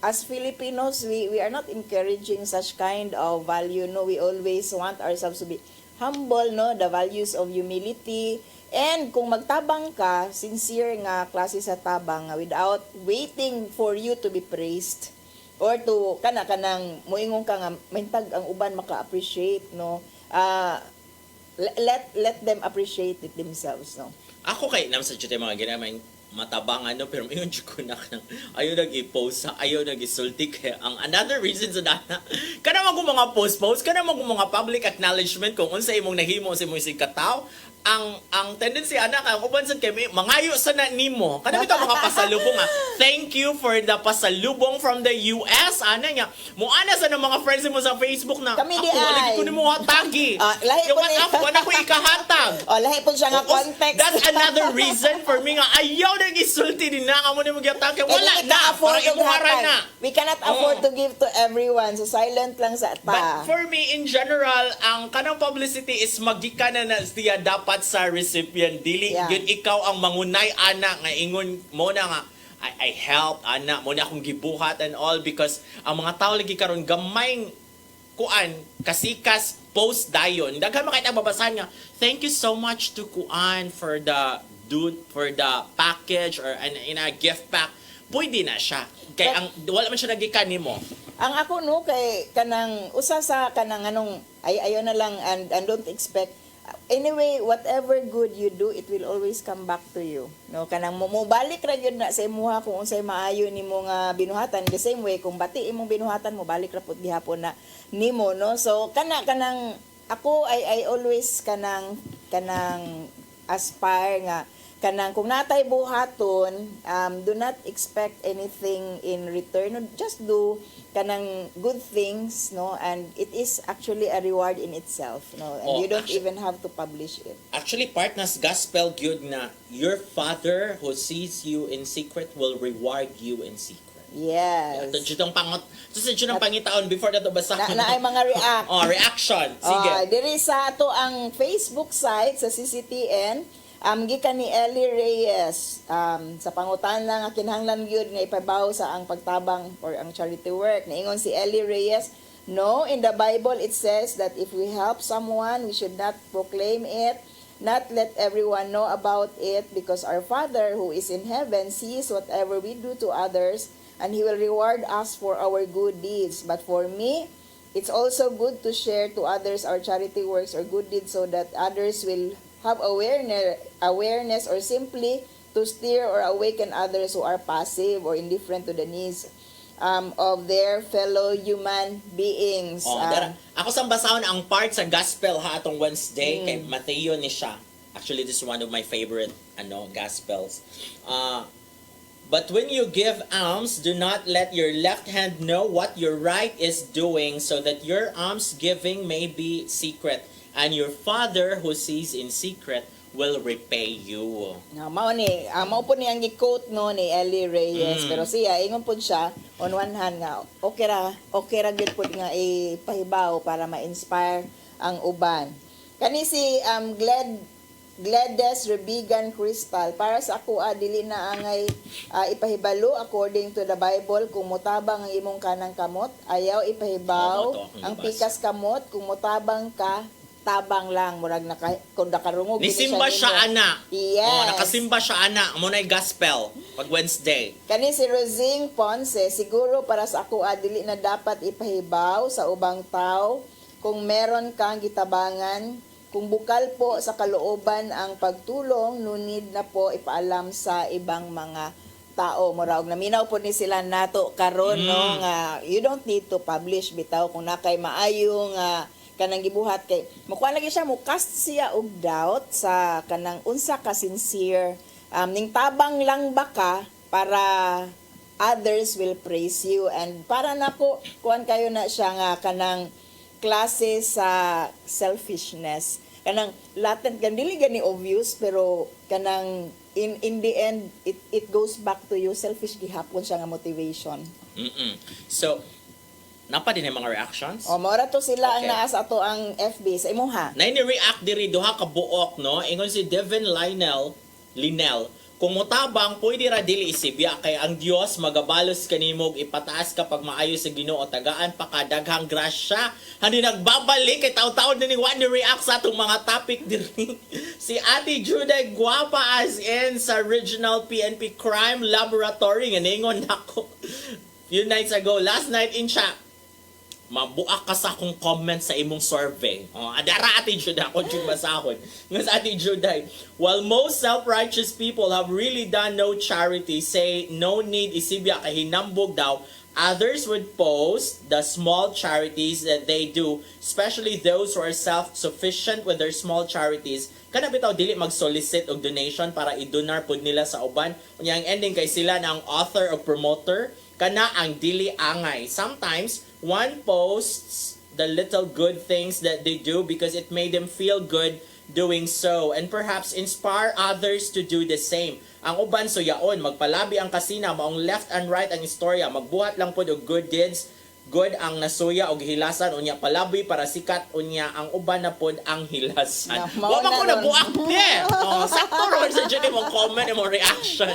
as Filipinos, we are not encouraging such kind of value. No, we always want ourselves to be humble, no, the values of humility. And kung magtabang ka, sincere nga klase sa tabang without waiting for you to be praised. or to kanang moingon ka nga mahintag ang uban maka-appreciate, no. Let them appreciate it themselves, no. Ako kay nam sa chute mga ginamay matabang pero mayon jud ko na kanang ayaw nag-i-post ayaw nag-isulti kaya ang another reason sa dana kana mo mga post kana mo mga public acknowledgement kung unsa imong nahimo sa imong sikataw ang tendency ana kay uban sad kay mangayo sa na nimo kana bitaw mga pasalubong thank you for the pasalubong from the US ana nga mo ana sa mga friends mo sa Facebook na Kami di ako wala ay. ko nimo hatagi Lahi po what ako ko ikahatag lahi po siya nga context. that's another reason for me nga ayaw nag-isulti din na amo nimo gyatag kay wala We na cannot afford para to imuhara hatag. na. We cannot afford to give to everyone. So silent lang sa But ta. for me, in general, ang kanang publicity is magikan na siya dapat sa recipient. Dili, Yeah. yun ikaw ang mangunay, ana, nga ingon mo na nga, I help, ana, mo na akong gibuhat and all because ang mga tao lagi karon gamay kuan, kasikas, post dayon. Daghan makita babasahan nga, thank you so much to kuan for the package or in a gift pack. Pwede na siya. Kay ang wala man siya nagikan nimo. Ang ako no kay kanang usa sa kanang anong ayo na lang and don't expect anyway whatever good you do it will always come back to you no kanang mo balik ra gyud na sa imuha kung unsay maayo nimo nga binuhatan the same way kung bati imong binuhatan mo balik ra pud gihapon na nimo no so kanang ako I always kanang aspire nga kanang kung natay buhaton do not expect anything in return no, just do kanang good things no and it is actually a reward in itself no and you don't even have to publish it. Actually part nas gospel gyud na your father who sees you in secret will reward you in secret. Yes. Ito jud ang pangot. Ito jud ang pangitaon before nato basahin. Na ay mga react. Reaction. Sige. Diri sa ato ang Facebook site sa CCTN gikan ni Ellie Reyes sa pangutan lang kinahanglan gyud nga ipabaw sa ang pagtabang or ang charity work. Niingon si Ellie Reyes, no, in the Bible it says that if we help someone, we should not proclaim it, not let everyone know about it because our Father who is in heaven sees whatever we do to others and he will reward us for our good deeds. But for me, it's also good to share to others our charity works or good deeds so that others will have awareness or simply to steer or awaken others who are passive or indifferent to the needs of their fellow human beings. Ako sa basahon ang part sa gospel atong Wednesday kay Mateo ni siya. Actually, this is one of my favorite gospels. But when you give alms, do not let your left hand know what your right is doing so that your alms giving may be secret. And your Father who sees in secret will repay you. Mao po ni ang gi-quote no ni Ellie Reyes pero siya ingon pud siya on one hand nga okay ra gyud pud nga ipahibaw para ma-inspire ang uban. Kani si Gladys Rebigan Crystal para sa ako dili na angay ipahibalo according to the Bible kung mutabang ang imong kanang kamot ayaw ipahibaw ang pikas kamot kung mutabang ka tabang lang murag kung nakarungog ni simba siya ana. Yes. Nakasimba siya ana mo na gospel pag Wednesday. Kani si Rosing Ponce siguro para sa ako dili na dapat ipahibaw sa ubang tao kung meron kang gitabangan kung bukal po sa kalooban ang pagtulong no need na po ipaalam sa ibang mga tao murag naminaw po ni sila nato karon no nga you don't need to publish bitaw kung nakay maayo nga kanang gibuhat kay makuha lagi siya mo cast siya og doubt sa kanang unsa ka sincere ning tabang lang ba ka para others will praise you and para nako kuan kayo na siya nga kanang klase sa selfishness kanang latent kan dili gani obvious pero kanang in the end it goes back to you selfish gihapon siya nga motivation. So napa din ang mga reactions? Maura to sila ang naa sa ato ang FB sa imuha. Na ni-react diri duha ka buok no. Ingon si Devin Linel, kung mutabang pwede ra dili isibya kay ang Dios magabalos kanimo ipataas ka pag maayo sa Ginoo tagaan pa ka daghang grasya. Hani nagbabalik kay taw-taw ni react sa atong mga topic diri. Si Atty Juday guwapa as in sa original PNP Crime Laboratory nga ningon nako. few nights ago, last night in siya, mabuak ka sa akong comment sa imong survey. Adara Ate Juday, ako dyan basahon. Ngas Ate Juday, while most self-righteous people have really done no charity, say no need isibya kay hinambog daw, others would post the small charities that they do, especially those who are self-sufficient with their small charities. Kana bitaw dili mag-solicit og donation para i-donar pud nila sa uban. Unya ang ending kay sila na ang author or promoter, kana ang dili angay. Sometimes one posts the little good things that they do because it made them feel good doing so and perhaps inspire others to do the same. Ang uban so yaon, magpalabi ang kasina, maong left and right ang istorya, magbuhat lang po og good deeds, good ang nasuya og hilasan, unya palabi para sikat, unya ang uban na pod ang hilasan. Na, Wa ba ko mauna ron. nabuak sakto ron sa dyan imong comment, imong reaction.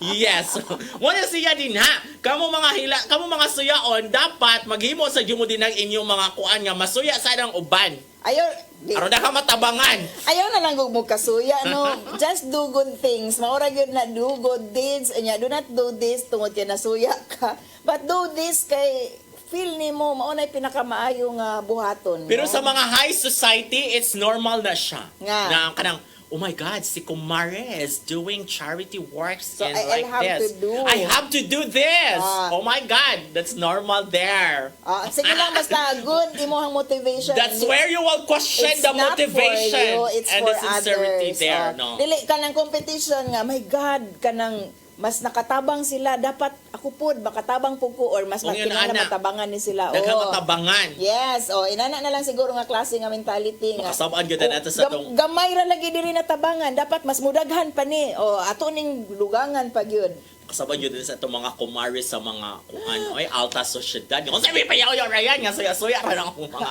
Yes. Wala siya din ha. Kamu mga suyaon, dapat maghimo sa mo din ang inyong mga kuan nga masuya sa ang uban. Ayaw, Aron na ka matabangan. ayaw na lang mo kasuya, no? Just do good things. Maura yun na do good deeds. Anya, do not do this tungod kay nasuya ka. But do this kay feel ni mo, maunay pinakamaayong buhaton. Pero no? sa mga high society, it's normal na siya. Nga. Na kanang, oh my God, si Kumare is doing charity works So, and I'll like have this. to do. I have to do this. Ah. Oh my God, that's normal there. Sige lang, basta good imuhang motivation. That's where you will question It's the not motivation for you, it's and for the sincerity others. there. No? Dili ka ng competition nga, my God, ka ng mas nakatabang sila, dapat ako po, makatabang po ko, or mas Kung yun, makinala ana, matabangan ni sila. Nagkamatabangan. Yes, inana na lang siguro nga klase nga mentality nga. Makasabaan kita nato sa tong Gamay ra lagi diri na tabangan, dapat mas mudaghan pa ni. Ato ning lugangan pa gyud. kasabaan yun din sa itong mga kumari sa mga kung ano, ay alta sosyedad. Kung sabi pa yaw yung rayan nga, suya-suya ka ng mga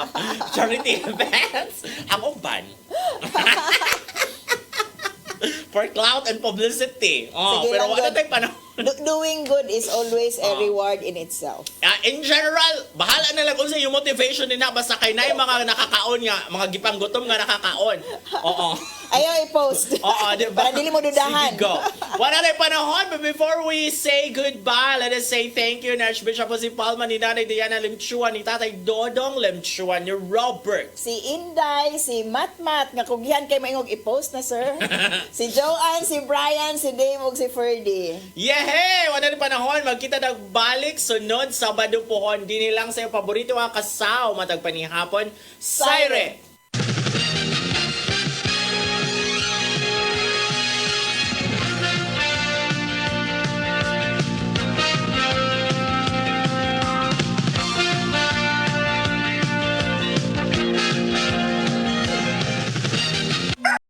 charity events. Ang uban. For clout and publicity. Sige Pero lang, wala God. tayong panahon. Doing good is always a reward in itself. In general, bahala na lang kung sa yung motivation nila. Basta kay na yung mga nakakaon nga, mga gipanggutom nga nakakaon. Oo. Ayaw i-post. Oo, diba? Para dili mo dudahan. Sige, go. Wala na yung panahon, but before we say goodbye, let us say thank you na Archbishop po si Palma, ni Nanay Diana Limchuan, ni Tatay Dodong Limchuan, ni Robert. Si Inday, si Matmat, nga kugihan kay maingog i-post na, sir. Si Joanne, si Brian, si Dave, ug si Ferdy. Yehey! Wala na panahon, magkita nagbalik sunod Sabado pohon. Di nilang sa iyo paborito nga kasaw, matagpanihapon, SAYRI!